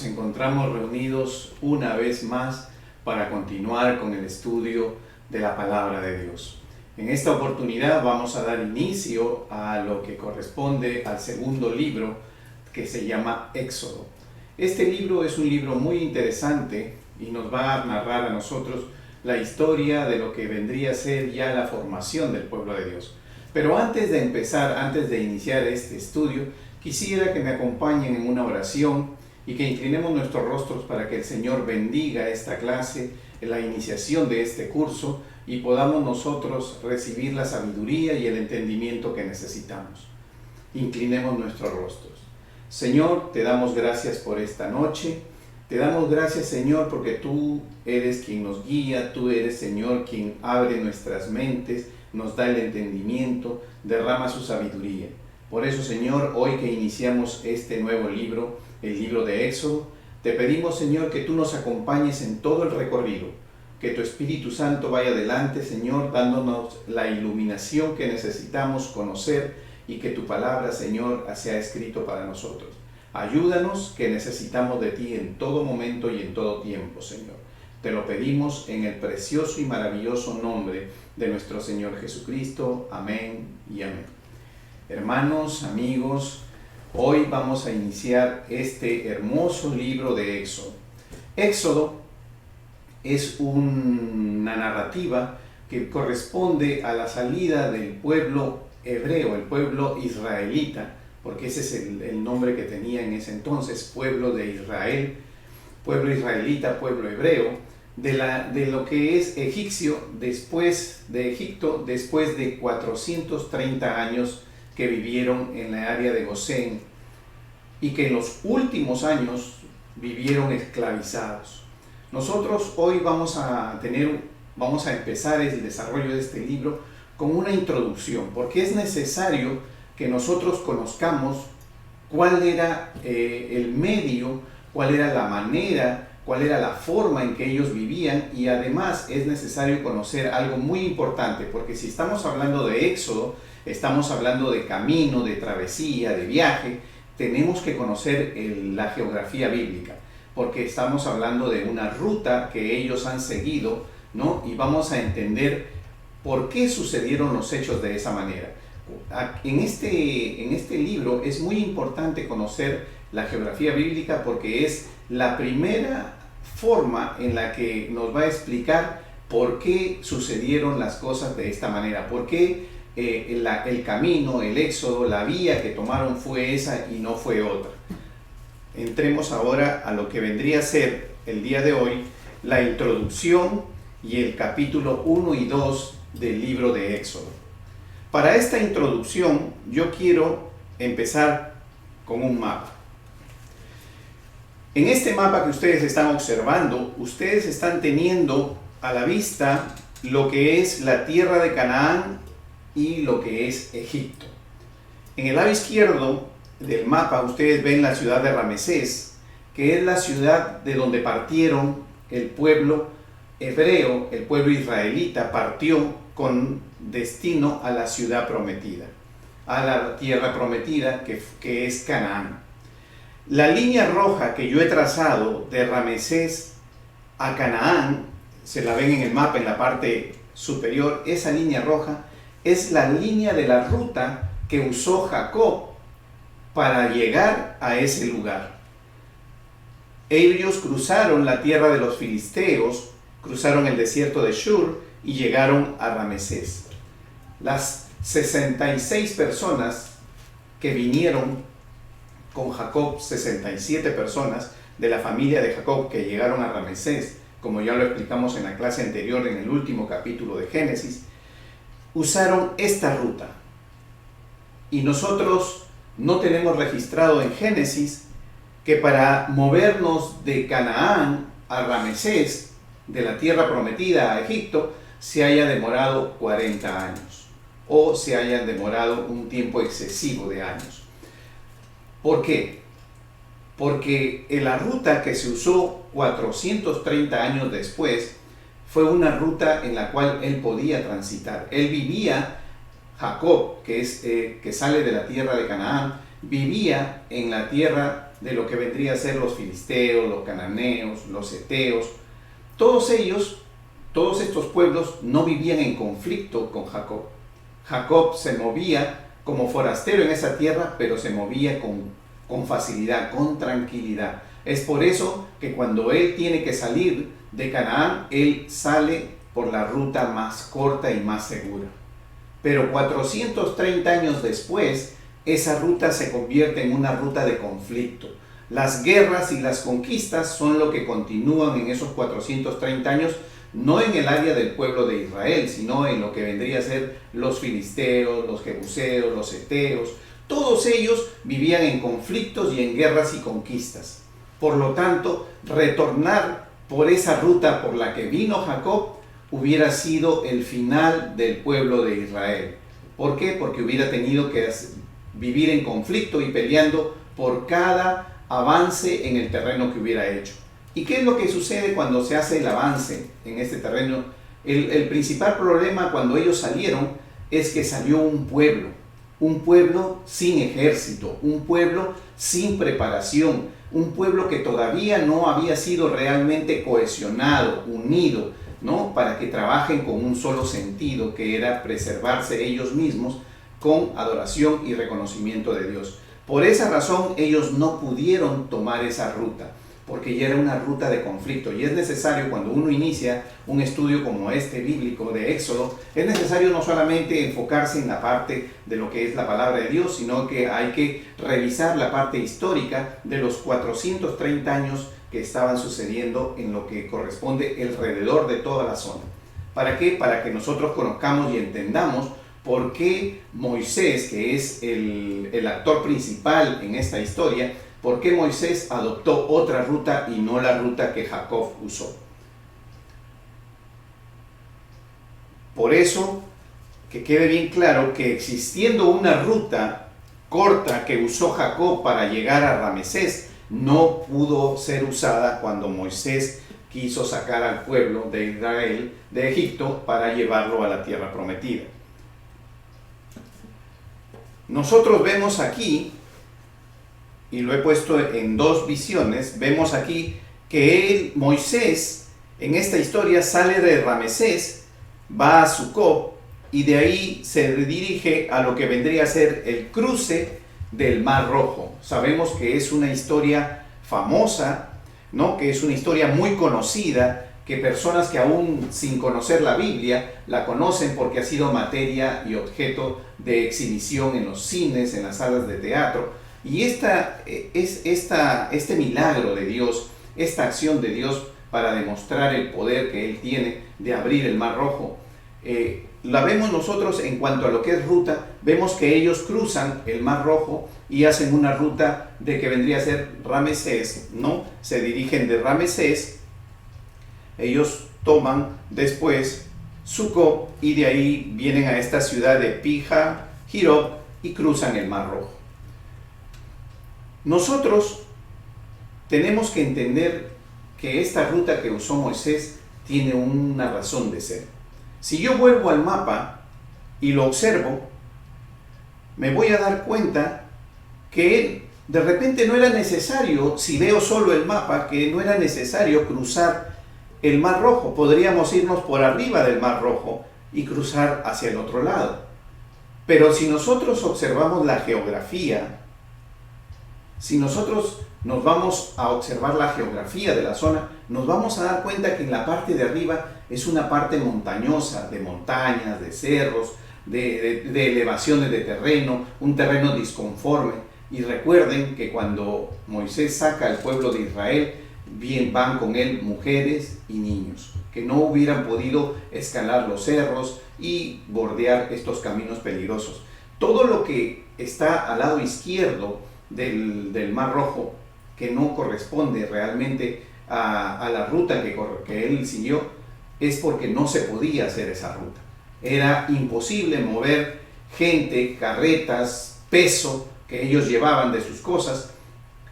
Nos encontramos reunidos una vez más para continuar con el estudio de la palabra de Dios. En esta oportunidad vamos a dar inicio a lo que corresponde al segundo libro, que se llama Éxodo. Este libro es un libro muy interesante y nos va a narrar a nosotros la historia de lo que vendría a ser ya la formación del pueblo de Dios. Pero antes de iniciar este estudio, quisiera que me acompañen en una oración y que inclinemos nuestros rostros para que el Señor bendiga esta clase, la iniciación de este curso, y podamos nosotros recibir la sabiduría y el entendimiento que necesitamos. Inclinemos nuestros rostros. Señor, te damos gracias por esta noche. Te damos gracias, Señor, porque tú eres quien nos guía, tú eres, Señor, quien abre nuestras mentes, nos da el entendimiento, derrama su sabiduría. Por eso, Señor, hoy que iniciamos este nuevo libro, el libro de Éxodo, te pedimos, Señor, que tú nos acompañes en todo el recorrido, que tu Espíritu Santo vaya adelante, Señor, dándonos la iluminación que necesitamos conocer y que tu palabra, Señor, sea escrito para nosotros. Ayúdanos, que necesitamos de ti en todo momento y en todo tiempo, Señor. Te lo pedimos en el precioso y maravilloso nombre de nuestro Señor Jesucristo. Amén y amén. Hermanos, amigos, hoy vamos a iniciar este hermoso libro de Éxodo. Éxodo es una narrativa que corresponde a la salida del pueblo hebreo, el pueblo israelita, porque ese es el nombre que tenía en ese entonces, pueblo de Israel, pueblo israelita, pueblo hebreo, de lo que es egipcio después de Egipto, después de 430 años que vivieron en la área de Gosén y que en los últimos años vivieron esclavizados. Nosotros hoy vamos a empezar el desarrollo de este libro con una introducción, porque es necesario que nosotros conozcamos cuál era el medio, cuál era la manera, cuál era la forma en que ellos vivían, y además es necesario conocer algo muy importante, porque si estamos hablando de Éxodo, estamos hablando de camino, de travesía, de viaje, tenemos que conocer la geografía bíblica, porque estamos hablando de una ruta que ellos han seguido, ¿no? Y vamos a entender por qué sucedieron los hechos de esa manera. En este libro es muy importante conocer la geografía bíblica porque es la primera forma en la que nos va a explicar por qué sucedieron las cosas de esta manera, por qué el camino, el éxodo, la vía que tomaron fue esa y no fue otra. Entremos ahora a lo que vendría a ser el día de hoy, la introducción y el capítulo 1 y 2 del libro de Éxodo. Para esta introducción yo quiero empezar con un mapa. En este mapa que ustedes están observando, ustedes están teniendo a la vista lo que es la tierra de Canaán y lo que es Egipto. En el lado izquierdo del mapa ustedes ven la ciudad de Ramesés, que es la ciudad de donde partieron el pueblo hebreo, el pueblo israelita partió con destino a la ciudad prometida, a la tierra prometida que es Canaán. La línea roja que yo he trazado de Ramesés a Canaán, se la ven en el mapa en la parte superior, esa línea roja es la línea de la ruta que usó Jacob para llegar a ese lugar. Ellos cruzaron la tierra de los filisteos, cruzaron el desierto de Shur y llegaron a Ramesés. Las 66 personas que vinieron con Jacob, 67 personas de la familia de Jacob que llegaron a Ramesés, como ya lo explicamos en la clase anterior, en el último capítulo de Génesis, usaron esta ruta. Y nosotros no tenemos registrado en Génesis que para movernos de Canaán a Ramesés, de la tierra prometida a Egipto, se haya demorado 40 años o se hayan demorado un tiempo excesivo de años. ¿Por qué? Porque la ruta que se usó 430 años después fue una ruta en la cual él podía transitar. Él vivía, Jacob, que sale de la tierra de Canaán, vivía en la tierra de lo que vendría a ser los filisteos, los cananeos, los heteos. Todos ellos, todos estos pueblos no vivían en conflicto con Jacob. Jacob se movía como forastero en esa tierra, pero se movía con facilidad, con tranquilidad. Es por eso que cuando él tiene que salir de Canaán, él sale por la ruta más corta y más segura. Pero 430 años después, esa ruta se convierte en una ruta de conflicto. Las guerras y las conquistas son lo que continúan en esos 430 años, no en el área del pueblo de Israel, sino en lo que vendría a ser los filisteos, los jebuseos, los heteos. Todos ellos vivían en conflictos y en guerras y conquistas. Por lo tanto, retornar por esa ruta por la que vino Jacob hubiera sido el final del pueblo de Israel. ¿Por qué? Porque hubiera tenido que vivir en conflicto y peleando por cada avance en el terreno que hubiera hecho. ¿Y qué es lo que sucede cuando se hace el avance en este terreno? El principal problema cuando ellos salieron es que salió un pueblo sin ejército, un pueblo sin preparación, un pueblo que todavía no había sido realmente cohesionado, unido, ¿no? Para que trabajen con un solo sentido, que era preservarse ellos mismos con adoración y reconocimiento de Dios. Por esa razón ellos no pudieron tomar esa ruta, porque ya era una ruta de conflicto. Y es necesario, cuando uno inicia un estudio como este bíblico de Éxodo, es necesario no solamente enfocarse en la parte de lo que es la palabra de Dios, sino que hay que revisar la parte histórica de los 430 años que estaban sucediendo en lo que corresponde alrededor de toda la zona. ¿Para qué? Para que nosotros conozcamos y entendamos por qué Moisés, que es el actor principal en esta historia, por qué Moisés adoptó otra ruta y no la ruta que Jacob usó. Por eso, que quede bien claro que existiendo una ruta corta que usó Jacob para llegar a Ramesés, no pudo ser usada cuando Moisés quiso sacar al pueblo de Israel de Egipto para llevarlo a la tierra prometida. Nosotros vemos aquí, y lo he puesto en dos visiones, vemos aquí que Moisés en esta historia sale de Ramesés, va a Sucot y de ahí se dirige a lo que vendría a ser el cruce del Mar Rojo. Sabemos que es una historia famosa, ¿no? Que es una historia muy conocida, que personas que aún sin conocer la Biblia la conocen porque ha sido materia y objeto de exhibición en los cines, en las salas de teatro. Y este milagro de Dios, esta acción de Dios para demostrar el poder que Él tiene de abrir el Mar Rojo, la vemos nosotros en cuanto a lo que es ruta. Vemos que ellos cruzan el Mar Rojo y hacen una ruta de que vendría a ser Ramesés, ¿no? Se dirigen de Ramesés, ellos toman después Sucot y de ahí vienen a esta ciudad de Pi-Hahiroth y cruzan el Mar Rojo. Nosotros tenemos que entender que esta ruta que usó Moisés tiene una razón de ser. Si yo vuelvo al mapa y lo observo, me voy a dar cuenta que de repente no era necesario, si veo solo el mapa, que no era necesario cruzar el Mar Rojo. Podríamos irnos por arriba del Mar Rojo y cruzar hacia el otro lado. Pero si nosotros observamos la geografía, si nosotros nos vamos a observar la geografía de la zona, nos vamos a dar cuenta que en la parte de arriba es una parte montañosa, de montañas, de cerros, de elevaciones de terreno, un terreno disconforme. Y recuerden que cuando Moisés saca al pueblo de Israel, bien van con él mujeres y niños, que no hubieran podido escalar los cerros y bordear estos caminos peligrosos. Todo lo que está al lado izquierdo del Mar Rojo, que no corresponde realmente a la ruta que él siguió, es porque no se podía hacer esa ruta. Era imposible mover gente, carretas, peso que ellos llevaban de sus cosas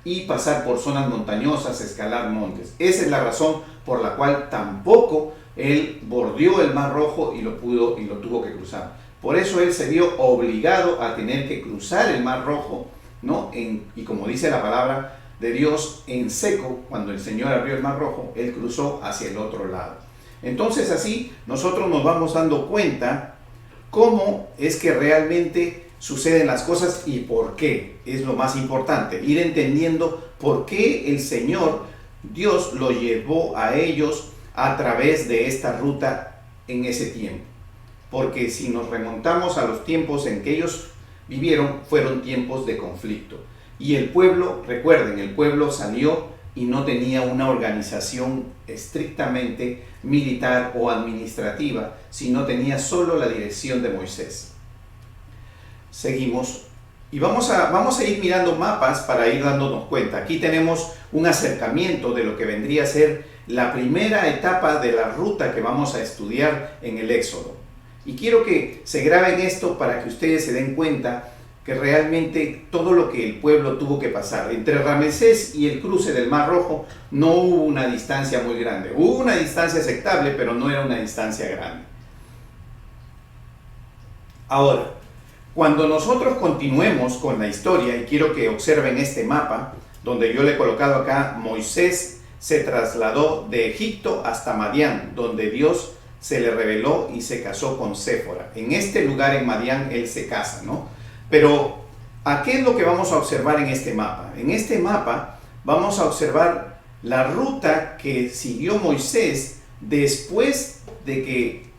y pasar por zonas montañosas, escalar montes. Esa es la razón por la cual tampoco él bordeó el Mar Rojo y lo tuvo que cruzar. Por eso él se vio obligado a tener que cruzar el Mar Rojo, ¿no? Y como dice la palabra, de Dios en seco, cuando el Señor abrió el Mar Rojo, Él cruzó hacia el otro lado. Entonces así nosotros nos vamos dando cuenta cómo es que realmente suceden las cosas y por qué es lo más importante. Ir entendiendo por qué el Señor, Dios, lo llevó a ellos a través de esta ruta en ese tiempo. Porque si nos remontamos a los tiempos en que ellos vivieron, fueron tiempos de conflicto. Y el pueblo, recuerden, el pueblo salió y no tenía una organización estrictamente militar o administrativa, sino tenía solo la dirección de Moisés. Seguimos y vamos a ir mirando mapas para ir dándonos cuenta. Aquí tenemos un acercamiento de lo que vendría a ser la primera etapa de la ruta que vamos a estudiar en el Éxodo. Y quiero que se graben esto para que ustedes se den cuenta que realmente todo lo que el pueblo tuvo que pasar. Entre Ramesés y el cruce del Mar Rojo no hubo una distancia muy grande. Hubo una distancia aceptable, pero no era una distancia grande. Ahora, cuando nosotros continuemos con la historia, y quiero que observen este mapa, donde yo le he colocado acá, Moisés se trasladó de Egipto hasta Madián, donde Dios se le reveló y se casó con Séfora. En este lugar, en Madián, él se casa, ¿no? Pero, ¿a qué es lo que vamos a observar en este mapa? En este mapa vamos a observar la ruta que siguió Moisés después de que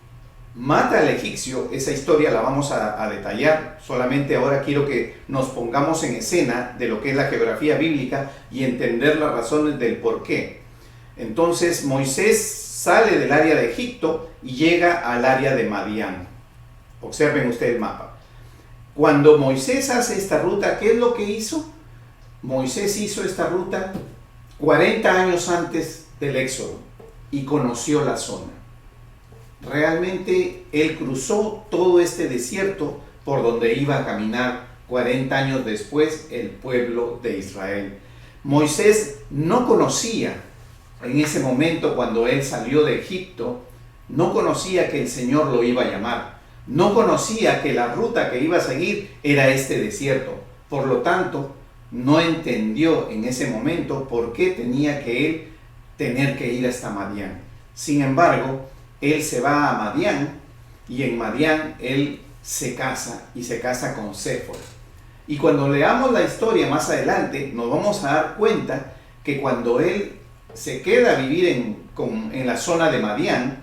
mata al egipcio. Esa historia la vamos a detallar. Solamente ahora quiero que nos pongamos en escena de lo que es la geografía bíblica y entender las razones del por qué. Entonces, Moisés sale del área de Egipto y llega al área de Madián. Observen ustedes el mapa. Cuando Moisés hace esta ruta, ¿qué es lo que hizo? Moisés hizo esta ruta 40 años antes del Éxodo y conoció la zona. Realmente él cruzó todo este desierto por donde iba a caminar 40 años después el pueblo de Israel. Moisés no conocía en ese momento, cuando él salió de Egipto, no conocía que el Señor lo iba a llamar. No conocía que la ruta que iba a seguir era este desierto. Por lo tanto, no entendió en ese momento por qué tenía que él tener que ir hasta Madián. Sin embargo, él se va a Madián y en Madián él se casa y se casa con Séfora. Y cuando leamos la historia más adelante, nos vamos a dar cuenta que cuando él se queda a vivir en la zona de Madián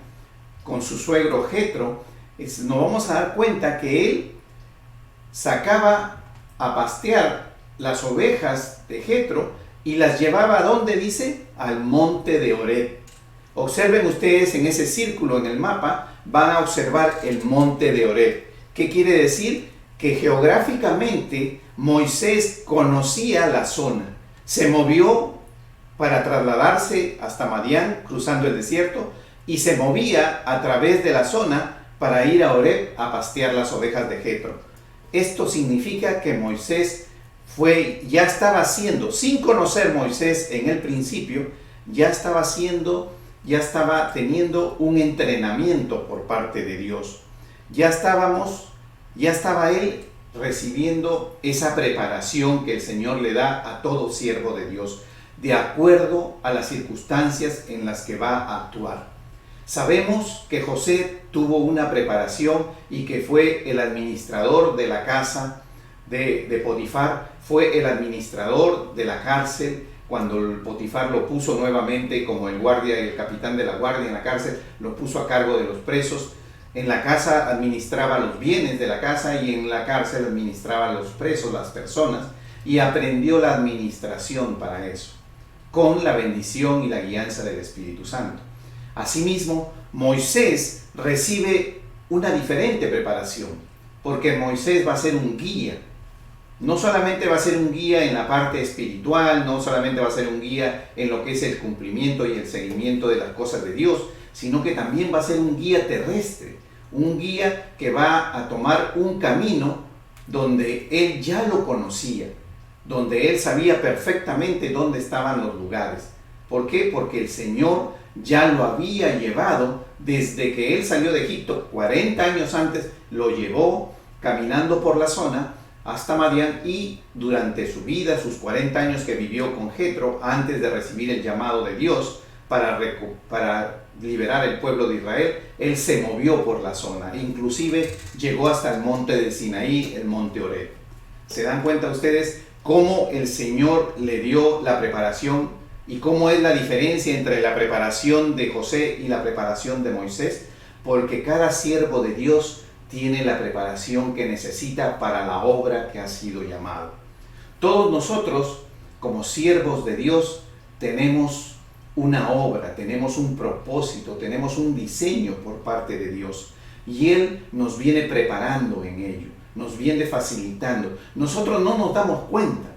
con su suegro Jetro, nos vamos a dar cuenta que él sacaba a pastear las ovejas de Jetro y las llevaba ¿a dónde dice? Al monte de Horeb. Observen ustedes en ese círculo en el mapa, van a observar el monte de Horeb. ¿Qué quiere decir? Que geográficamente Moisés conocía la zona, se movió para trasladarse hasta Madián, cruzando el desierto, y se movía a través de la zona para ir a Horeb a pastear las ovejas de Jetro. Esto significa que Moisés ya estaba haciendo, sin conocer Moisés en el principio, ya estaba teniendo un entrenamiento por parte de Dios. Ya estaba él recibiendo esa preparación que el Señor le da a todo siervo de Dios, de acuerdo a las circunstancias en las que va a actuar. Sabemos que José tuvo una preparación y que fue el administrador de la casa de Potifar, fue el administrador de la cárcel. Cuando el Potifar lo puso nuevamente como el guardia, el capitán de la guardia en la cárcel, lo puso a cargo de los presos. En la casa administraba los bienes de la casa y en la cárcel administraba los presos, las personas, y aprendió la administración para eso, con la bendición y la guianza del Espíritu Santo. Asimismo, Moisés recibe una diferente preparación, porque Moisés va a ser un guía. No solamente va a ser un guía en la parte espiritual, no solamente va a ser un guía en lo que es el cumplimiento y el seguimiento de las cosas de Dios, sino que también va a ser un guía terrestre, un guía que va a tomar un camino donde él ya lo conocía, donde él sabía perfectamente dónde estaban los lugares. ¿Por qué? Porque el Señor ya lo había llevado desde que él salió de Egipto, 40 años antes, lo llevó caminando por la zona hasta Madián, y durante su vida, sus 40 años que vivió con Jetro, antes de recibir el llamado de Dios para liberar el pueblo de Israel, él se movió por la zona, inclusive llegó hasta el monte de Sinaí, el monte Horeb. ¿Se dan cuenta ustedes cómo el Señor le dio la preparación y cómo es la diferencia entre la preparación de José y la preparación de Moisés? Porque cada siervo de Dios tiene la preparación que necesita para la obra que ha sido llamado. Todos nosotros, como siervos de Dios, tenemos una obra, tenemos un propósito, tenemos un diseño por parte de Dios. Y Él nos viene preparando en ello, nos viene facilitando. Nosotros no nos damos cuenta,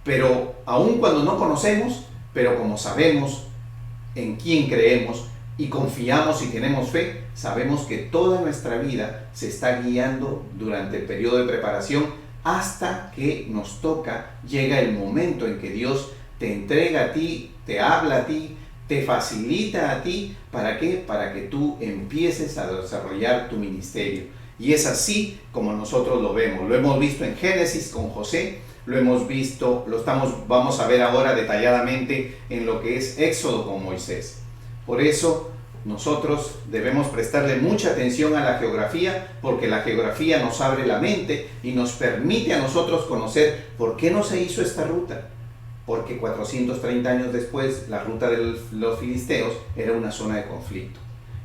pero aun cuando no conocemos, pero como sabemos en quién creemos y confiamos y tenemos fe, sabemos que toda nuestra vida se está guiando durante el periodo de preparación hasta que nos toca, llega el momento en que Dios te entrega a ti, te habla a ti, te facilita a ti. ¿Para qué? Para que tú empieces a desarrollar tu ministerio. Y es así como nosotros lo vemos. Lo hemos visto en Génesis con José, lo hemos visto, vamos a ver ahora detalladamente en lo que es Éxodo con Moisés. Por eso nosotros debemos prestarle mucha atención a la geografía, porque la geografía nos abre la mente y nos permite a nosotros conocer por qué no se hizo esta ruta. Porque 430 años después, la ruta de los filisteos era una zona de conflicto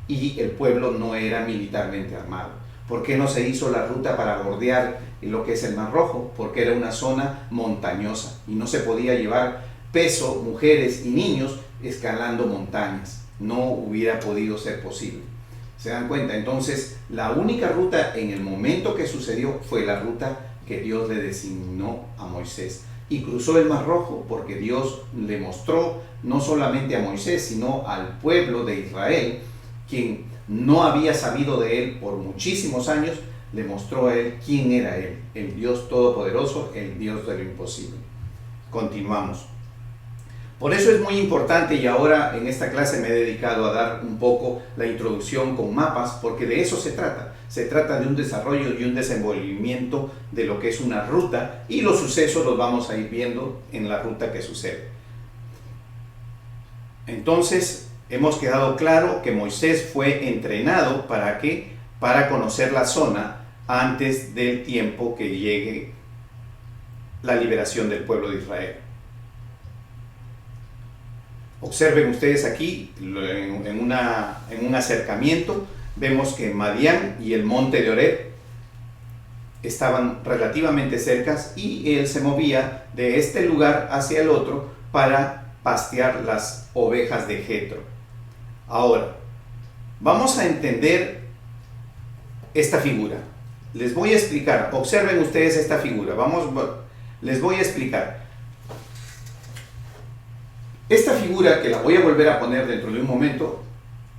y el pueblo no era militarmente armado. ¿Por qué no se hizo la ruta para bordear lo que es el Mar Rojo? Porque era una zona montañosa y no se podía llevar peso, mujeres y niños escalando montañas. No hubiera podido ser posible. ¿Se dan cuenta? Entonces, la única ruta en el momento que sucedió fue la ruta que Dios le designó a Moisés. Y cruzó el Mar Rojo porque Dios le mostró no solamente a Moisés, sino al pueblo de Israel, quien no había sabido de él por muchísimos años, le mostró a él quién era él, el Dios todopoderoso, el Dios de lo imposible. Continuamos. Por eso es muy importante, y ahora en esta clase me he dedicado a dar un poco la introducción con mapas, porque de eso se trata. Se trata de un desarrollo y un desenvolvimiento de lo que es una ruta, y los sucesos los vamos a ir viendo en la ruta que sucede. Entonces, hemos quedado claro que Moisés fue entrenado ¿para qué? Para conocer la zona antes del tiempo que llegue la liberación del pueblo de Israel. Observen ustedes aquí, en un acercamiento, vemos que Madián y el monte de Horeb estaban relativamente cercas y él se movía de este lugar hacia el otro para pastear las ovejas de Jetro. Ahora, vamos a entender esta figura. Les voy a explicar, observen ustedes esta figura, les voy a explicar. Esta figura, que la voy a volver a poner dentro de un momento,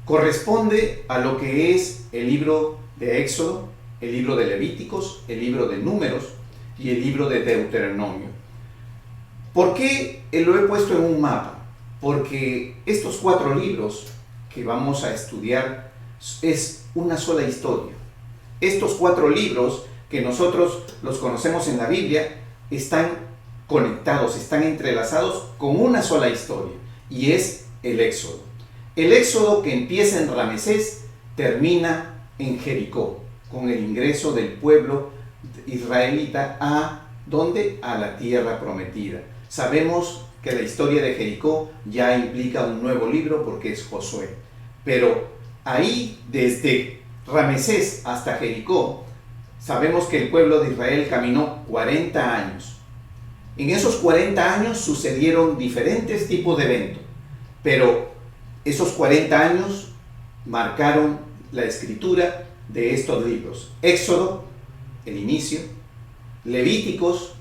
corresponde a lo que es el libro de Éxodo, el libro de Levíticos, el libro de Números y el libro de Deuteronomio. ¿Por qué lo he puesto en un mapa? Porque estos 4 libros que vamos a estudiar es una sola historia. Estos 4 libros que nosotros los conocemos en la Biblia están conectados, están entrelazados con una sola historia, y es el Éxodo. El Éxodo, que empieza en Ramesés, termina en Jericó, con el ingreso del pueblo israelita a ¿dónde? A la tierra prometida. Sabemos que la historia de Jericó ya implica un nuevo libro porque es Josué, pero ahí, desde Ramesés hasta Jericó, sabemos que el pueblo de Israel caminó 40 años. En esos 40 años sucedieron diferentes tipos de eventos, pero esos 40 años marcaron la escritura de estos libros. Éxodo, el inicio; Levíticos,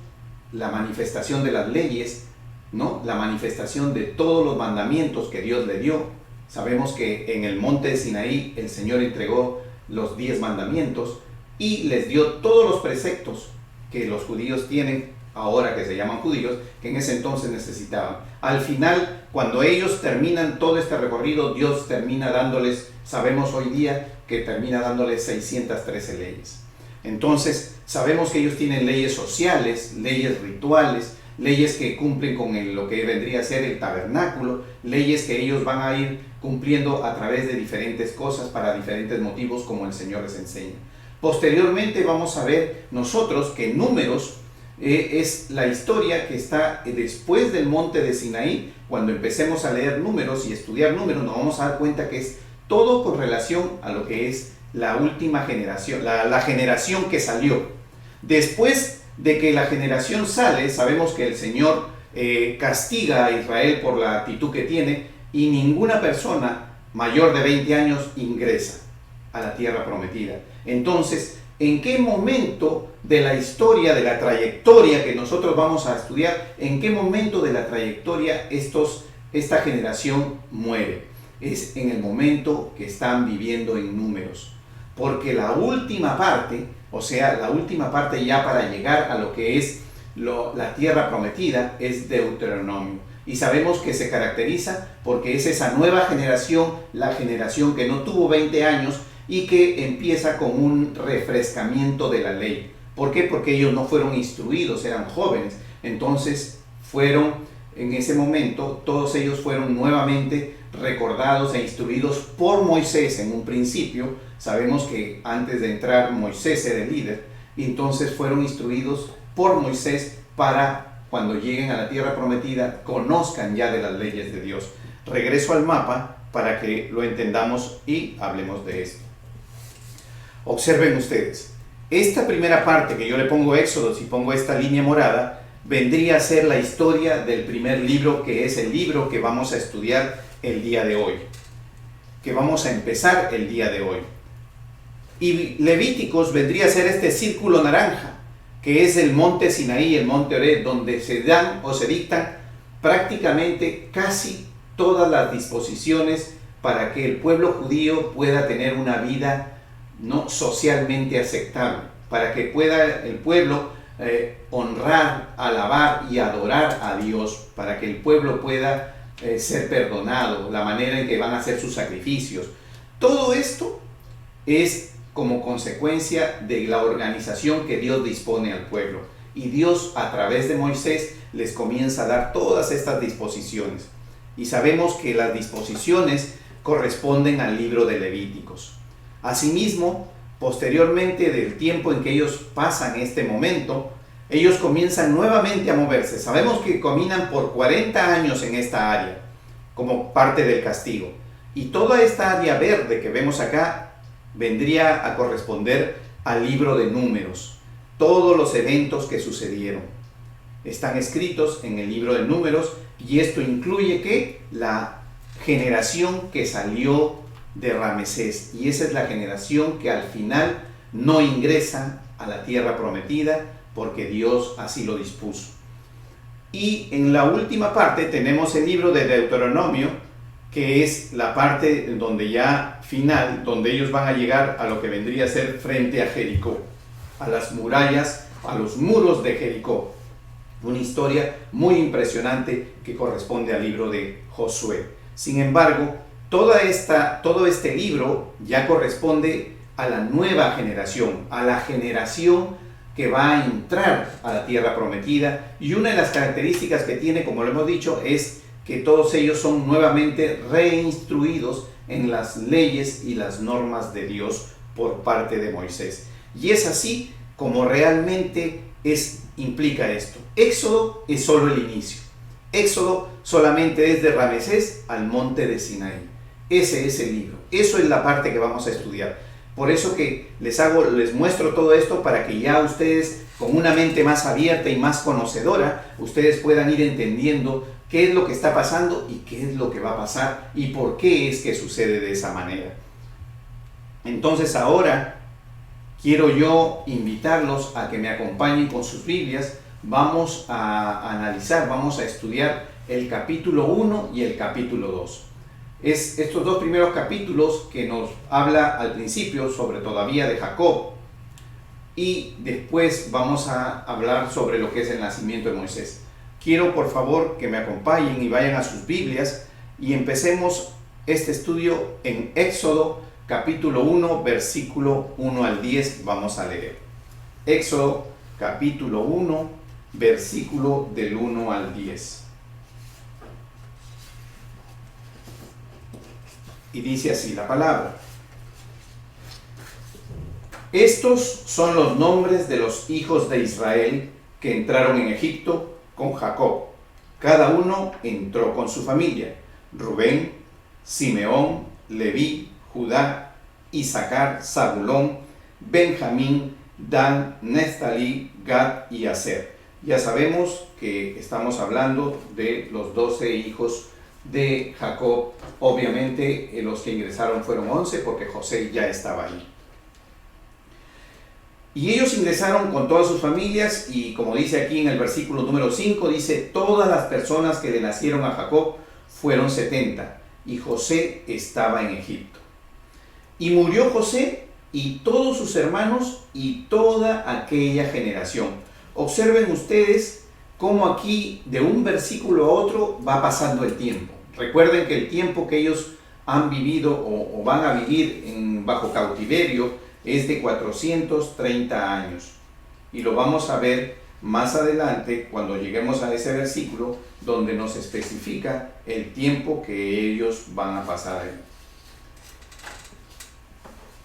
la manifestación de las leyes, ¿no? La manifestación de todos los mandamientos que Dios le dio. Sabemos que en el monte de Sinaí el Señor entregó los 10 mandamientos y les dio todos los preceptos que los judíos tienen ahora, que se llaman judíos, que en ese entonces necesitaban. Al final, cuando ellos terminan todo este recorrido, Dios termina dándoles, sabemos hoy día que termina dándoles 613 leyes. Entonces, sabemos que ellos tienen leyes sociales, leyes rituales, leyes que cumplen con lo que vendría a ser el tabernáculo, leyes que ellos van a ir cumpliendo a través de diferentes cosas para diferentes motivos, como el Señor les enseña. Posteriormente vamos a ver nosotros que Números es la historia que está después del monte de Sinaí. Cuando empecemos a leer Números y estudiar Números, nos vamos a dar cuenta que es todo con relación a lo que es la última generación, la generación que salió. Después de que la generación sale, sabemos que el Señor castiga a Israel por la actitud que tiene, y ninguna persona mayor de 20 años ingresa a la tierra prometida. Entonces, ¿en qué momento de la historia, de la trayectoria que nosotros vamos a estudiar, en qué momento de la trayectoria esta generación muere? Es en el momento que están viviendo en Números. Porque la última parte, o sea, la última parte ya para llegar a lo que es la tierra prometida, es Deuteronomio. Y sabemos que se caracteriza porque es esa nueva generación, la generación que no tuvo 20 años y que empieza con un refrescamiento de la ley. ¿Por qué? Porque ellos no fueron instruidos, eran jóvenes. Entonces en ese momento, todos ellos fueron nuevamente recordados e instruidos por Moisés en un principio. Sabemos que antes de entrar Moisés era el líder, y entonces fueron instruidos por Moisés para cuando lleguen a la tierra prometida conozcan ya de las leyes de Dios. Regreso al mapa para que lo entendamos y hablemos de esto. Observen ustedes, esta primera parte que yo le pongo Éxodo y pongo esta línea morada, vendría a ser la historia del primer libro, que es el libro que vamos a estudiar el día de hoy, que vamos a empezar el día de hoy. Y Levíticos vendría a ser este círculo naranja, que es el monte Sinaí, el monte Horeb, donde se dan o se dictan prácticamente casi todas las disposiciones para que el pueblo judío pueda tener una vida no socialmente aceptable, para que pueda el pueblo honrar, alabar y adorar a Dios, para que el pueblo pueda ser perdonado, la manera en que van a hacer sus sacrificios. Todo esto es como consecuencia de la organización que Dios dispone al pueblo. Y Dios, a través de Moisés, les comienza a dar todas estas disposiciones. Y sabemos que las disposiciones corresponden al libro de Levíticos. Asimismo, posteriormente del tiempo en que ellos pasan este momento, ellos comienzan nuevamente a moverse. Sabemos que caminan por 40 años en esta área, como parte del castigo. Y toda esta área verde que vemos acá vendría a corresponder al libro de Números. Todos los eventos que sucedieron están escritos en el libro de Números, y esto incluye que la generación que salió de Ramesés, y esa es la generación que al final no ingresa a la tierra prometida porque Dios así lo dispuso. Y en la última parte tenemos el libro de Deuteronomio, que es la parte donde ya final, donde ellos van a llegar a lo que vendría a ser frente a Jericó, a las murallas, a los muros de Jericó. Una historia muy impresionante que corresponde al libro de Josué. Sin embargo, todo este libro ya corresponde a la nueva generación, a la generación que va a entrar a la tierra prometida, y una de las características que tiene, como lo hemos dicho, es que todos ellos son nuevamente reinstruidos en las leyes y las normas de Dios por parte de Moisés. Y es así como realmente implica esto. Éxodo es solo el inicio. Éxodo solamente es de Ramesés al monte de Sinaí. Ese es el libro. Eso es la parte que vamos a estudiar. Por eso que les muestro todo esto, para que ya ustedes, con una mente más abierta y más conocedora, ustedes puedan ir entendiendo qué es lo que está pasando y qué es lo que va a pasar y por qué es que sucede de esa manera. Entonces ahora quiero yo invitarlos a que me acompañen con sus Biblias. Vamos a analizar, vamos a estudiar el capítulo 1 y el capítulo 2. Es estos dos primeros capítulos que nos habla al principio sobre todavía de Jacob, y después vamos a hablar sobre lo que es el nacimiento de Moisés. Quiero por favor que me acompañen y vayan a sus Biblias y empecemos este estudio en Éxodo capítulo 1, versículo 1 al 10. Vamos a leer. Éxodo capítulo 1, versículo del 1 al 10. Y dice así la palabra: estos son los nombres de los hijos de Israel que entraron en Egipto con Jacob. Cada uno entró con su familia: Rubén, Simeón, Leví, Judá, Isaacar, Zabulón, Benjamín, Dan, Neftalí, Gad y Aser. Ya sabemos que estamos hablando de los 12 hijos de Jacob. Obviamente los que ingresaron fueron 11 porque José ya estaba ahí. Y ellos ingresaron con todas sus familias, y como dice aquí en el versículo número 5, dice: todas las personas que le nacieron a Jacob fueron 70, y José estaba en Egipto. Y murió José y todos sus hermanos y toda aquella generación. Observen ustedes cómo aquí de un versículo a otro va pasando el tiempo. Recuerden que el tiempo que ellos han vivido o van a vivir bajo cautiverio es de 430 años. Y lo vamos a ver más adelante cuando lleguemos a ese versículo donde nos especifica el tiempo que ellos van a pasar ahí.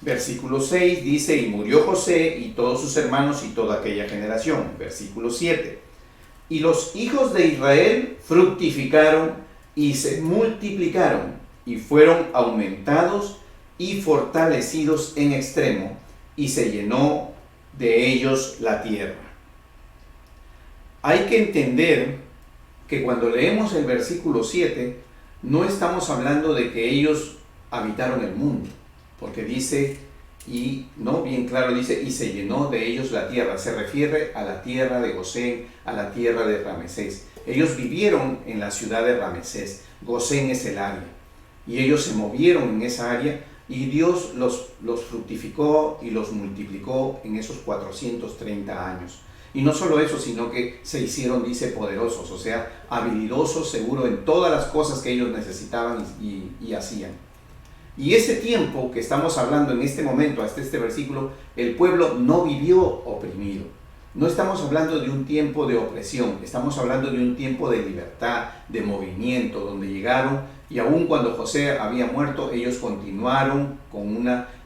Versículo 6 dice: y murió José y todos sus hermanos y toda aquella generación. Versículo 7: y los hijos de Israel fructificaron y se multiplicaron y fueron aumentados y fortalecidos en extremo, y se llenó de ellos la tierra. Hay que entender que cuando leemos el versículo 7, no estamos hablando de que ellos habitaron el mundo, porque dice, y no bien claro dice, y se llenó de ellos la tierra. Se refiere a la tierra de Gosén, a la tierra de Ramesés. Ellos vivieron en la ciudad de Ramesés. Gosén es el área, y ellos se movieron en esa área, y Dios los fructificó y los multiplicó en esos 430 años. Y no solo eso, sino que se hicieron, dice, poderosos, o sea, habilidosos, seguro en todas las cosas que ellos necesitaban y hacían. Y ese tiempo que estamos hablando en este momento, hasta este versículo, el pueblo no vivió oprimido. No estamos hablando de un tiempo de opresión, estamos hablando de un tiempo de libertad, de movimiento, donde llegaron, y aun cuando José había muerto, ellos continuaron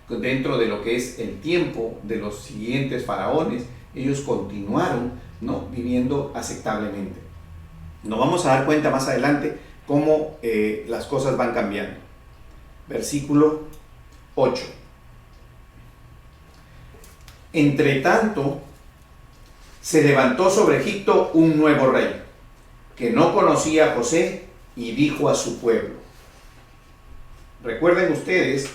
dentro de lo que es el tiempo de los siguientes faraones, ellos continuaron, ¿no?, viviendo aceptablemente. Nos vamos a dar cuenta más adelante cómo las cosas van cambiando. Versículo 8. Entre tanto, se levantó sobre Egipto un nuevo rey, que no conocía a José, y dijo a su pueblo. Recuerden ustedes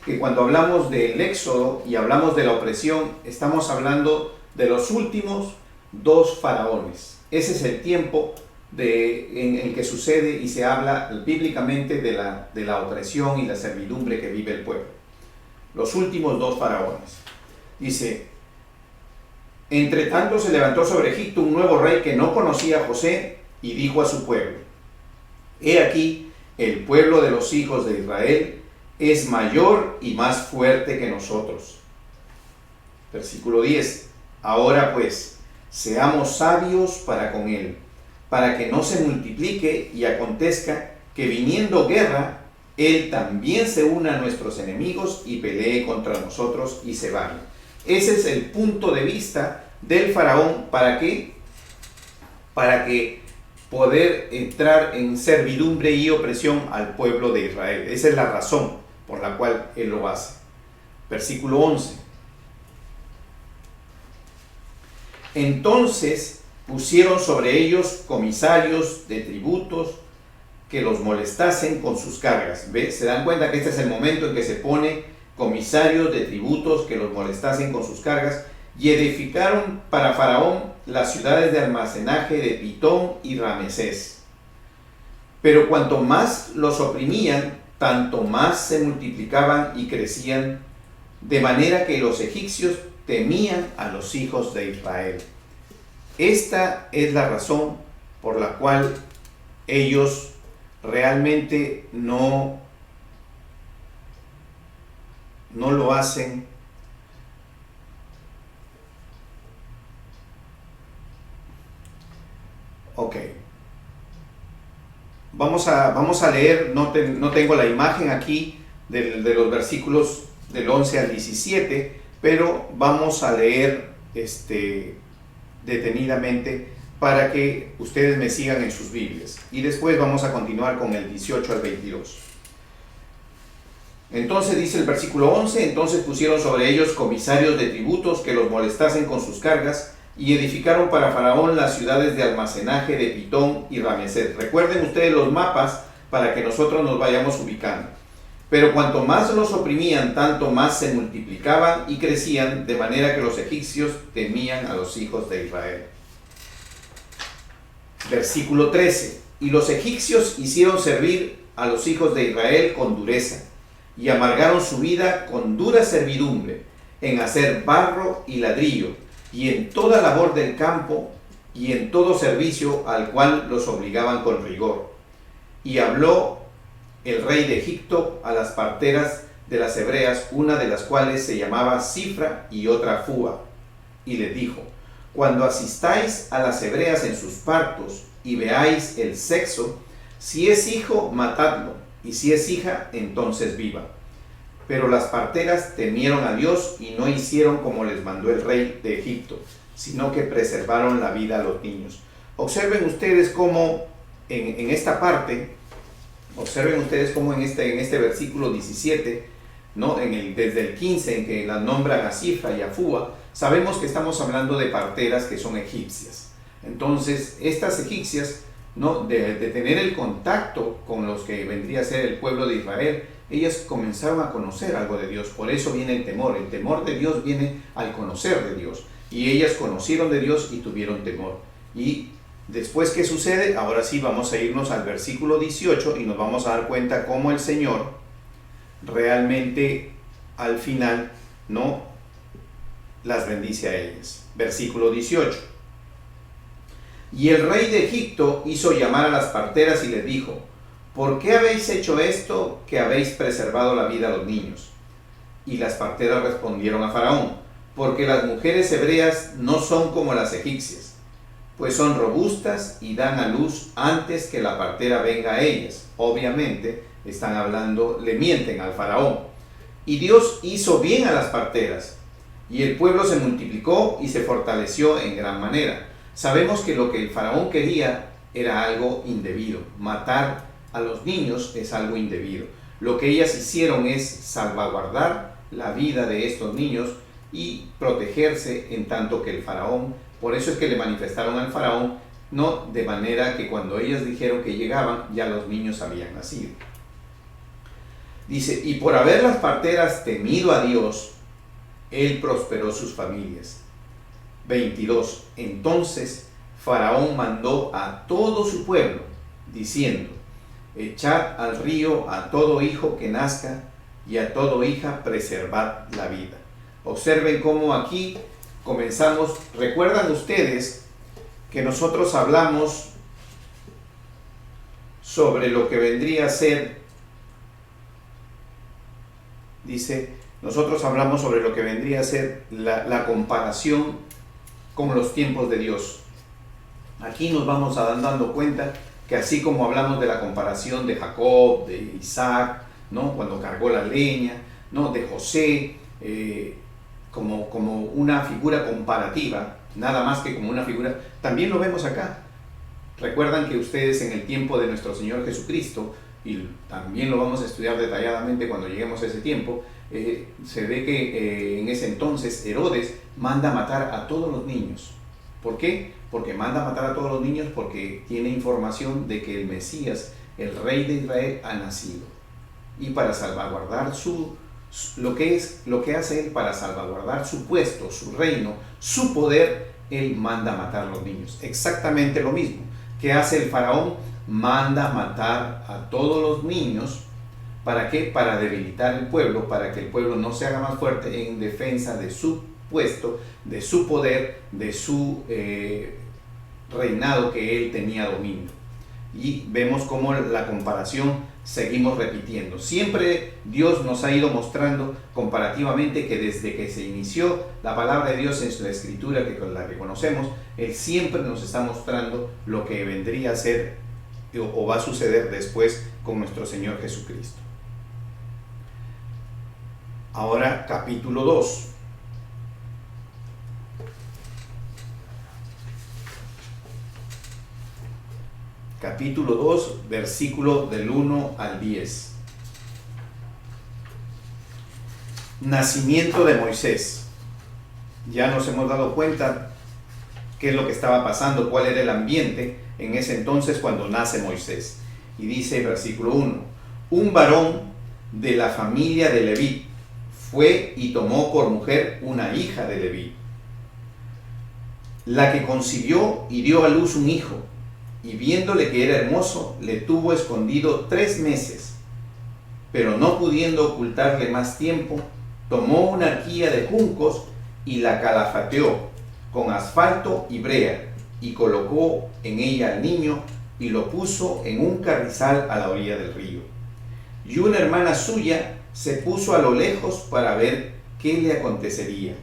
que cuando hablamos del éxodo y hablamos de la opresión, estamos hablando de los últimos 2 faraones. Ese es el tiempo en el que sucede y se habla bíblicamente de la opresión y la servidumbre que vive el pueblo. Los últimos 2 faraones. Dice: entre tanto se levantó sobre Egipto un nuevo rey que no conocía a José, y dijo a su pueblo: he aquí, el pueblo de los hijos de Israel es mayor y más fuerte que nosotros. Versículo 10. Ahora pues, seamos sabios para con él, para que no se multiplique y acontezca que viniendo guerra, él también se una a nuestros enemigos y pelee contra nosotros y se vaya. Ese es el punto de vista del faraón. ¿Para qué? Para que poder entrar en servidumbre y opresión al pueblo de Israel. Esa es la razón por la cual él lo hace. Versículo 11. Entonces pusieron sobre ellos comisarios de tributos que los molestasen con sus cargas. ¿Ve? Se dan cuenta que este es el momento en que se pone comisarios de tributos que los molestasen con sus cargas, y edificaron para Faraón las ciudades de almacenaje de Pitón y Ramesés. Pero cuanto más los oprimían, tanto más se multiplicaban y crecían, de manera que los egipcios temían a los hijos de Israel. Esta es la razón por la cual ellos realmente no lo hacen Vamos a leer, no tengo la imagen aquí de los versículos del 11 al 17, pero vamos a leer detenidamente para que ustedes me sigan en sus Biblias. Y después vamos a continuar con el 18 al 22. Entonces dice el versículo 11, entonces pusieron sobre ellos comisarios de tributos que los molestasen con sus cargas, y edificaron para Faraón las ciudades de almacenaje de Pitón y Rameset. Recuerden ustedes los mapas para que nosotros nos vayamos ubicando. Pero cuanto más los oprimían, tanto más se multiplicaban y crecían, de manera que los egipcios temían a los hijos de Israel. Versículo 13. Y los egipcios hicieron servir a los hijos de Israel con dureza, y amargaron su vida con dura servidumbre, en hacer barro y ladrillo, y en toda labor del campo, y en todo servicio al cual los obligaban con rigor. Y habló el rey de Egipto a las parteras de las hebreas, una de las cuales se llamaba Cifra y otra Fúa, y les dijo: cuando asistáis a las hebreas en sus partos y veáis el sexo, si es hijo, matadlo, y si es hija, entonces viva. Pero las parteras temieron a Dios y no hicieron como les mandó el rey de Egipto, sino que preservaron la vida a los niños. Observen ustedes cómo en esta parte, observen ustedes cómo en este versículo 17, ¿no? Desde el 15 en que las nombran a Cifra y a Fúa, sabemos que estamos hablando de parteras que son egipcias. Entonces, estas egipcias, ¿no? de tener el contacto con los que vendría a ser el pueblo de Israel, ellas comenzaron a conocer algo de Dios. Por eso viene el temor de Dios viene al conocer de Dios, y ellas conocieron de Dios y tuvieron temor. Y después, ¿qué sucede? Ahora sí vamos a irnos al versículo 18 y nos vamos a dar cuenta cómo el Señor realmente al final, ¿no?, las bendice a ellas. Versículo 18. Y el rey de Egipto hizo llamar a las parteras y les dijo: ¿por qué habéis hecho esto, que habéis preservado la vida a los niños? Y las parteras respondieron a Faraón: porque las mujeres hebreas no son como las egipcias, pues son robustas y dan a luz antes que la partera venga a ellas. Obviamente están hablando, le mienten al Faraón. Y Dios hizo bien a las parteras, y el pueblo se multiplicó y se fortaleció en gran manera. Sabemos que lo que el Faraón quería era algo indebido. Matar a los niños es algo indebido. Lo que ellas hicieron es salvaguardar la vida de estos niños y protegerse en tanto que el Faraón, por eso es que le manifestaron al Faraón, no de manera que cuando ellas dijeron que llegaban, ya los niños habían nacido. Dice: y por haber las parteras temido a Dios, él prosperó sus familias. 22. Entonces Faraón mandó a todo su pueblo, diciendo: echad al río a todo hijo que nazca, y a toda hija preservad la vida. Observen cómo aquí comenzamos. Recuerdan ustedes que nosotros hablamos sobre lo que vendría a ser, dice, nosotros hablamos sobre lo que vendría a ser la comparación con los tiempos de Dios. Aquí nos vamos dando cuenta que así como hablamos de la comparación de Jacob, de Isaac, ¿no?, cuando cargó la leña, ¿no?, de José, como una figura comparativa, nada más que como una figura, también lo vemos acá. Recuerdan que ustedes en el tiempo de nuestro Señor Jesucristo, y también lo vamos a estudiar detalladamente cuando lleguemos a ese tiempo, se ve que en ese entonces Herodes manda matar a todos los niños. ¿Por qué? Porque manda matar a todos los niños porque tiene información de que el Mesías, el rey de Israel, ha nacido. Y para salvaguardar lo que hace él para salvaguardar su puesto, su reino, su poder, él manda matar a los niños. Exactamente lo mismo que hace el Faraón, manda matar a todos los niños. ¿Para qué? Para debilitar el pueblo, para que el pueblo no se haga más fuerte en defensa de su puesto, de su poder, de su reinado que él tenía dominio. Y vemos cómo la comparación seguimos repitiendo. Siempre Dios nos ha ido mostrando comparativamente que desde que se inició la palabra de Dios en la escritura, con la que conocemos, Él siempre nos está mostrando lo que vendría a ser o va a suceder después con nuestro Señor Jesucristo. Ahora capítulo 2. Capítulo 2, versículo del 1 al 10. Nacimiento de Moisés. Ya nos hemos dado cuenta qué es lo que estaba pasando, cuál era el ambiente en ese entonces cuando nace Moisés. Y dice versículo 1, un varón de la familia de Leví fue y tomó por mujer una hija de Leví, la que concibió y dio a luz un hijo, y viéndole que era hermoso, le tuvo escondido 3 meses, pero no pudiendo ocultarle más tiempo, tomó una arquilla de juncos y la calafateó con asfalto y brea, y colocó en ella al niño y lo puso en un carrizal a la orilla del río. Y una hermana suya se puso a lo lejos para ver qué le acontecería.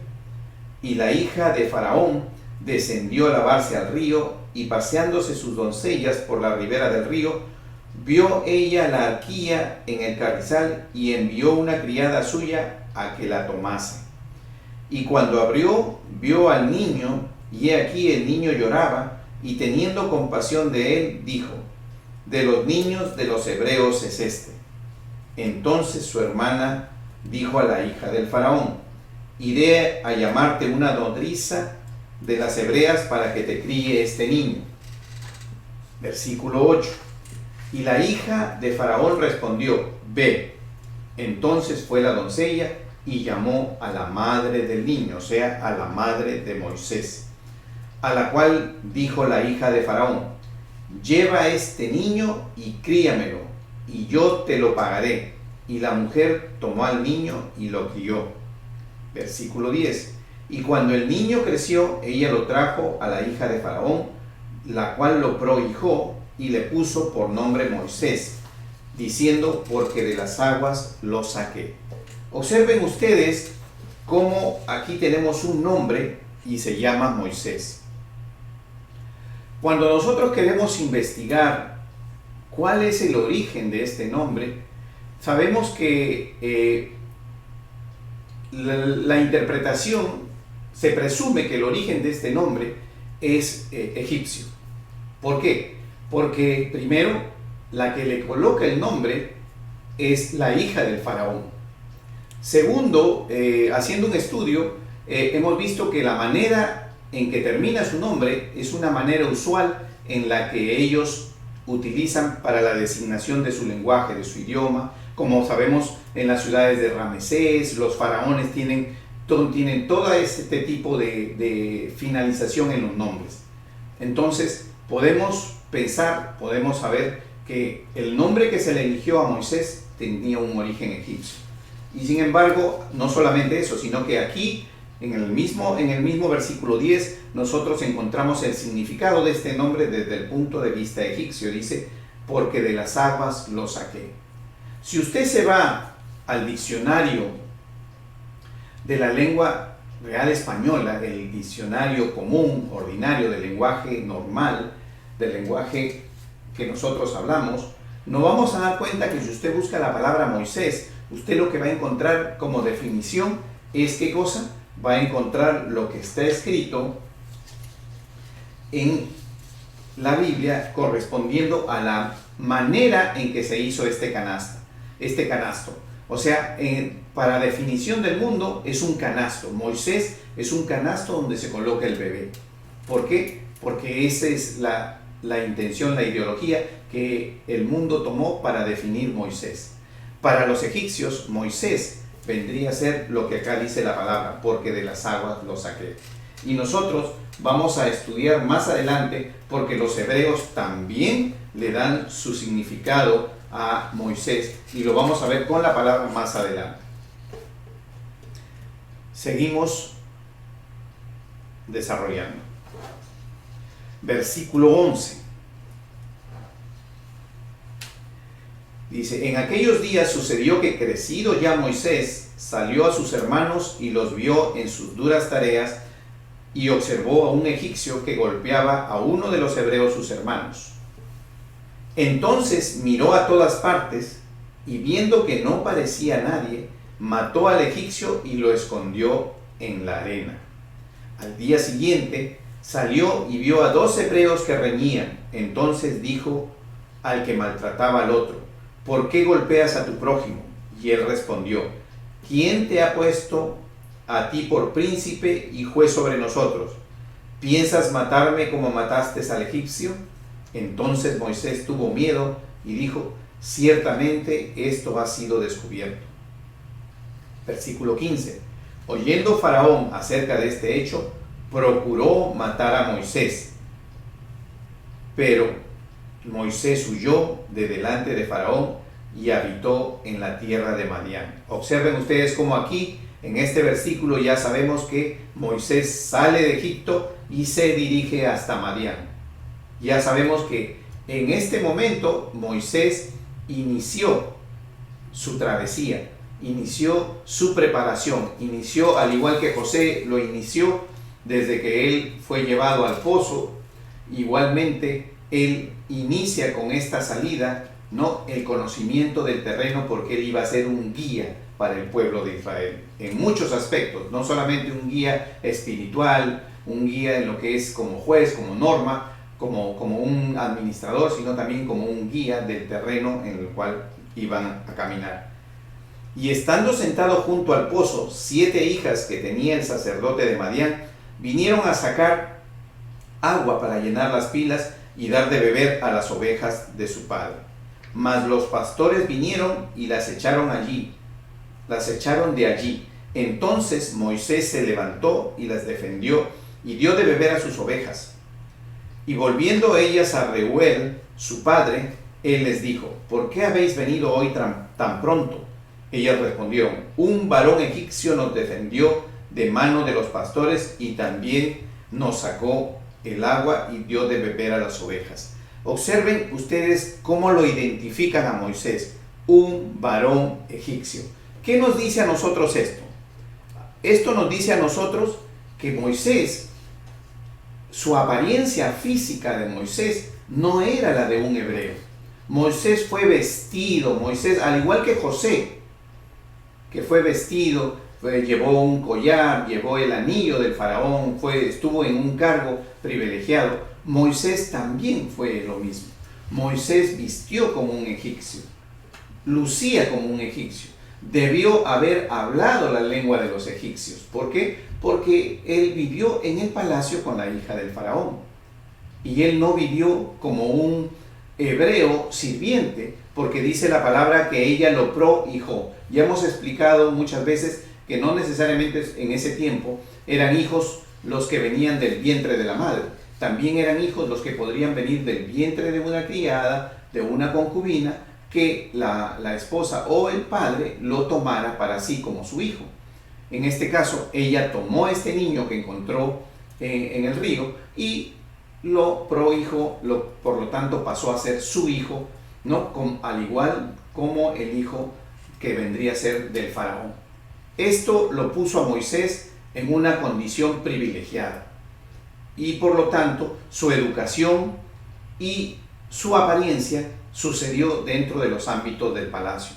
Y la hija de Faraón descendió a lavarse al río, y paseándose sus doncellas por la ribera del río, vio ella la arquilla en el carrizal y envió una criada suya a que la tomase. Y cuando abrió, vio al niño, y he aquí el niño lloraba, y teniendo compasión de él, dijo: de los niños de los hebreos es este. Entonces su hermana dijo a la hija del Faraón: iré a llamarte una nodriza de las hebreas para que te críe este niño. Versículo 8. Y la hija de Faraón respondió: ve. Entonces fue la doncella y llamó a la madre del niño, o sea, a la madre de Moisés, a la cual dijo la hija de Faraón: lleva este niño y críamelo, y yo te lo pagaré. Y la mujer tomó al niño y lo crió. Versículo 10. Y cuando el niño creció, ella lo trajo a la hija de Faraón, la cual lo prohijó y le puso por nombre Moisés, diciendo: porque de las aguas lo saqué. Observen ustedes cómo aquí tenemos un nombre y se llama Moisés. Cuando nosotros queremos investigar cuál es el origen de este nombre, sabemos que la interpretación se presume que el origen de este nombre es egipcio. ¿Por qué? Porque primero, la que le coloca el nombre es la hija del faraón. Segundo, haciendo un estudio, hemos visto que la manera en que termina su nombre es una manera usual en la que ellos utilizan para la designación de su lenguaje, de su idioma. Como sabemos, en las ciudades de Ramesés, los faraones tienen todo este tipo de finalización en los nombres. Entonces, podemos pensar, podemos saber que el nombre que se le eligió a Moisés tenía un origen egipcio. Y sin embargo, no solamente eso, sino que aquí, en el mismo versículo 10, nosotros encontramos el significado de este nombre desde el punto de vista egipcio. Dice: porque de las aguas lo saqué. Si usted se va al diccionario de la lengua real española, el diccionario común, ordinario, del lenguaje normal, del lenguaje que nosotros hablamos, nos vamos a dar cuenta que si usted busca la palabra Moisés, usted lo que va a encontrar como definición es ¿qué cosa? Va a encontrar lo que está escrito en la Biblia correspondiendo a la manera en que se hizo este canasto. O sea, para definición del mundo es un canasto. Moisés es un canasto donde se coloca el bebé. ¿Por qué? Porque esa es la intención, la ideología que el mundo tomó para definir Moisés. Para los egipcios, Moisés vendría a ser lo que acá dice la palabra: porque de las aguas lo saqué. Y nosotros vamos a estudiar más adelante, porque los hebreos también le dan su significado a Moisés, y lo vamos a ver con la palabra más adelante. Seguimos desarrollando. Versículo 11. Dice: en aquellos días sucedió que, crecido ya Moisés, salió a sus hermanos y los vio en sus duras tareas, y observó a un egipcio que golpeaba a uno de los hebreos sus hermanos. Entonces miró a todas partes y viendo que no parecía nadie, mató al egipcio y lo escondió en la arena. Al día siguiente salió y vio a 2 hebreos que reñían. Entonces dijo al que maltrataba al otro: ¿por qué golpeas a tu prójimo? Y él respondió: ¿quién te ha puesto a ti por príncipe y juez sobre nosotros? ¿Piensas matarme como mataste al egipcio? Entonces Moisés tuvo miedo y dijo: ciertamente esto ha sido descubierto. Versículo 15. Oyendo Faraón acerca de este hecho, procuró matar a Moisés. Pero Moisés huyó de delante de Faraón y habitó en la tierra de Madián. Observen ustedes cómo aquí, en este versículo, ya sabemos que Moisés sale de Egipto y se dirige hasta Madián. Ya sabemos que en este momento Moisés inició su travesía, inició su preparación, inició, al igual que José lo inició desde que él fue llevado al pozo. Igualmente él inicia con esta salida, ¿no?, el conocimiento del terreno, porque él iba a ser un guía para el pueblo de Israel en muchos aspectos, no solamente un guía espiritual, un guía en lo que es como juez, como norma, como un administrador, sino también como un guía del terreno en el cual iban a caminar. Y estando sentado junto al pozo, 7 hijas que tenía el sacerdote de Madián vinieron a sacar agua para llenar las pilas y dar de beber a las ovejas de su padre. Mas los pastores vinieron y las echaron de allí. Entonces Moisés se levantó y las defendió y dio de beber a sus ovejas. Y volviendo ellas a Reuel, su padre, él les dijo: ¿por qué habéis venido hoy tan pronto? Ellas respondieron: un varón egipcio nos defendió de mano de los pastores y también nos sacó el agua y dio de beber a las ovejas. Observen ustedes cómo lo identifican a Moisés: un varón egipcio. ¿Qué nos dice a nosotros esto? Esto nos dice a nosotros que Moisés, su apariencia física de Moisés no era la de un hebreo. Moisés fue vestido, Moisés, al igual que José, que fue vestido, llevó un collar, llevó el anillo del faraón, estuvo en un cargo privilegiado. Moisés también fue lo mismo. Moisés vistió como un egipcio, lucía como un egipcio. Debió haber hablado la lengua de los egipcios. ¿Por qué? Porque él vivió en el palacio con la hija del faraón. Y él no vivió como un hebreo sirviente, porque dice la palabra que ella lo prohijó. Ya hemos explicado muchas veces que no necesariamente en ese tiempo eran hijos los que venían del vientre de la madre. También eran hijos los que podrían venir del vientre de una criada, de una concubina, que la esposa o el padre lo tomara para sí como su hijo. En este caso, ella tomó a este niño que encontró en el río y lo prohijó, por lo tanto pasó a ser su hijo, ¿no?, al igual como el hijo que vendría a ser del faraón. Esto lo puso a Moisés en una condición privilegiada y por lo tanto su educación y su apariencia sucedió dentro de los ámbitos del palacio.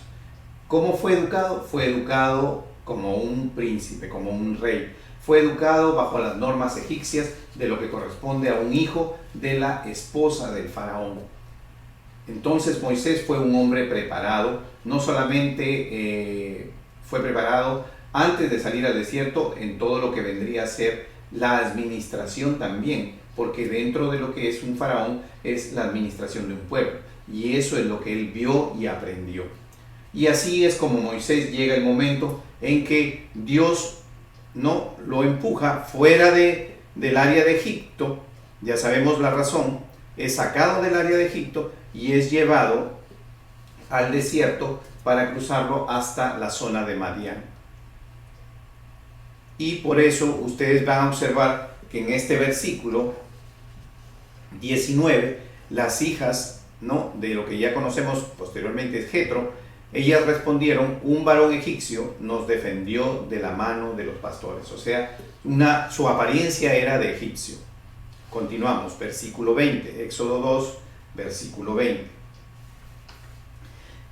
¿Cómo fue educado? Fue educado como un príncipe, como un rey. Fue educado bajo las normas egipcias de lo que corresponde a un hijo de la esposa del faraón. Entonces Moisés fue un hombre preparado, no solamente fue preparado antes de salir al desierto en todo lo que vendría a ser la administración también, porque dentro de lo que es un faraón es la administración de un pueblo, y eso es lo que él vio y aprendió. Y así es como Moisés llega el momento en que Dios no lo empuja fuera del área de Egipto. Ya sabemos la razón. Es sacado del área de Egipto y es llevado al desierto para cruzarlo hasta la zona de Madián. Y por eso ustedes van a observar que en este versículo 19, las hijas, ¿no?, de lo que ya conocemos posteriormente es Jetro, ellas respondieron: un varón egipcio nos defendió de la mano de los pastores. O sea, su apariencia era de egipcio. Continuamos, versículo 20, Éxodo 2, versículo 20.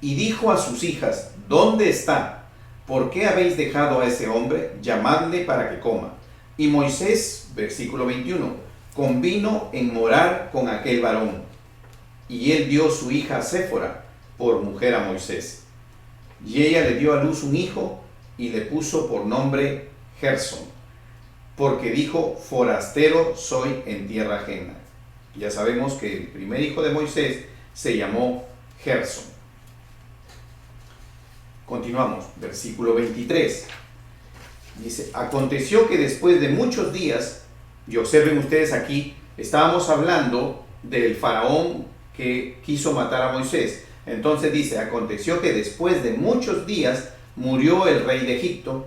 y dijo a sus hijas: ¿dónde está? ¿Por qué habéis dejado a ese hombre? Llamadle para que coma. Y Moisés, versículo 21, convino en morar con aquel varón, y él dio su hija Séfora por mujer a Moisés. Y ella le dio a luz un hijo y le puso por nombre Gersón, porque dijo: forastero soy en tierra ajena. Ya sabemos que el primer hijo de Moisés se llamó Gersón. Continuamos, versículo 23. Dice: aconteció que después de muchos días, y observen ustedes aquí, estábamos hablando del faraón que quiso matar a Moisés. Entonces dice: aconteció que después de muchos días murió el rey de Egipto,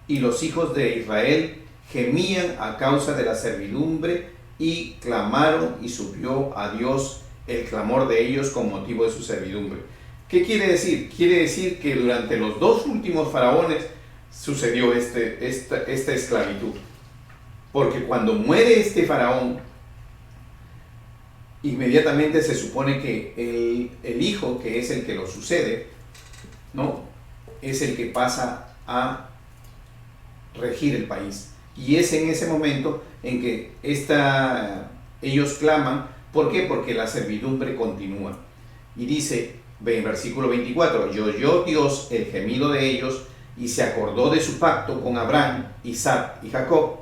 y los hijos de Israel gemían a causa de la servidumbre, y clamaron, y subió a Dios el clamor de ellos con motivo de su servidumbre. ¿Qué quiere decir? Quiere decir que durante los dos últimos faraones sucedió esta esclavitud. Porque cuando muere este faraón, inmediatamente se supone que el hijo, que es el que lo sucede, ¿no?, es el que pasa a regir el país. Y es en ese momento en que ellos claman. ¿Por qué? Porque la servidumbre continúa. Y dice, en versículo 24, y oyó Dios el gemido de ellos, y se acordó de su pacto con Abraham, Isaac y Jacob,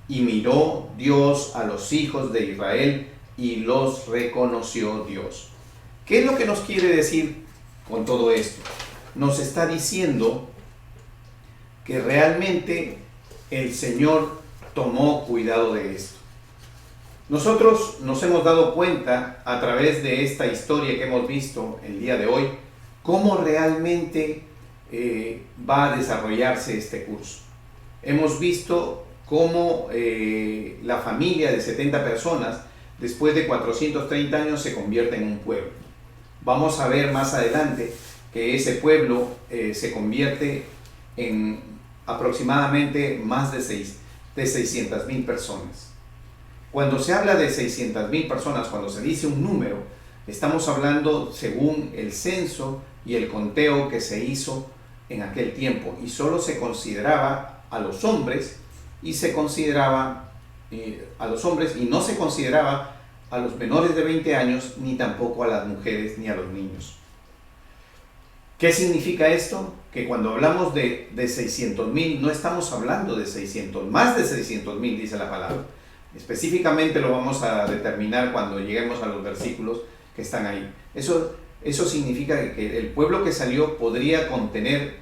y miró Dios a los hijos de Israel, y los reconoció Dios. ¿Qué es lo que nos quiere decir con todo esto? Nos está diciendo que realmente el Señor tomó cuidado de esto. Nosotros nos hemos dado cuenta a través de esta historia que hemos visto el día de hoy, cómo realmente va a desarrollarse este curso. Hemos visto cómo la familia de 70 personas, después de 430 años, se convierte en un pueblo. Vamos a ver más adelante que ese pueblo se convierte en aproximadamente más de 600,000 personas. Cuando se habla de 600,000 personas, cuando se dice un número, estamos hablando según el censo y el conteo que se hizo en aquel tiempo, y solo se consideraba a los hombres, y se consideraba a los hombres, y no se consideraba a los menores de 20 años, ni tampoco a las mujeres ni a los niños. ¿Qué significa esto? Que cuando hablamos de 600,000, no estamos hablando de 600, más de 600,000 dice la palabra. Específicamente lo vamos a determinar cuando lleguemos a los versículos que están ahí. Eso significa que el pueblo que salió podría contener,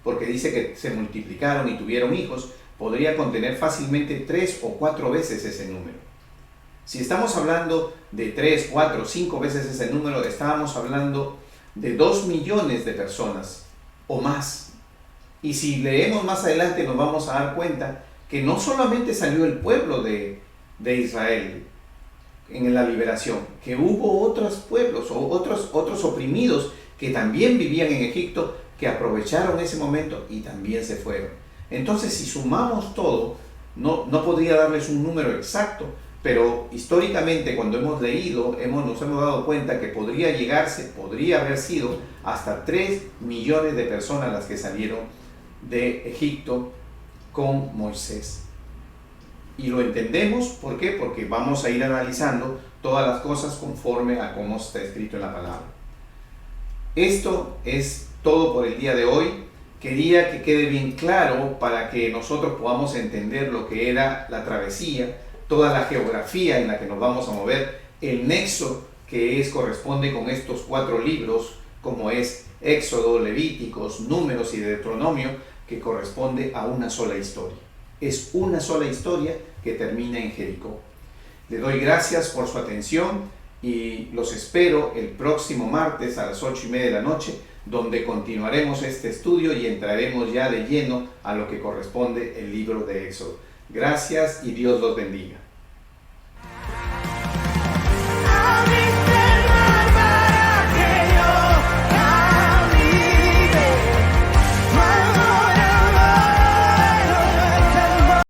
porque dice que se multiplicaron y tuvieron hijos, podría contener fácilmente 3 o 4 veces ese número. Si estamos hablando de 3, 4, 5 veces ese número, estábamos hablando de 2 millones de personas o más. Y si leemos más adelante nos vamos a dar cuenta que no solamente salió el pueblo de Israel en la liberación, que hubo otros pueblos o otros oprimidos que también vivían en Egipto, que aprovecharon ese momento y también se fueron. Entonces, si sumamos todo, no podría darles un número exacto, pero históricamente cuando hemos leído, nos hemos dado cuenta que podría haber sido hasta 3 millones de personas las que salieron de Egipto con Moisés. Y lo entendemos, ¿por qué? Porque vamos a ir analizando todas las cosas conforme a cómo está escrito en la palabra. Esto es todo por el día de hoy. Quería que quede bien claro para que nosotros podamos entender lo que era la travesía, toda la geografía en la que nos vamos a mover, el nexo que corresponde con estos 4 libros, como es Éxodo, Levíticos, Números y Deuteronomio, que corresponde a una sola historia. Es una sola historia que termina en Jericó. Le doy gracias por su atención y los espero el próximo martes a las 8:30 de la noche, donde continuaremos este estudio y entraremos ya de lleno a lo que corresponde el libro de Éxodo. Gracias y Dios los bendiga.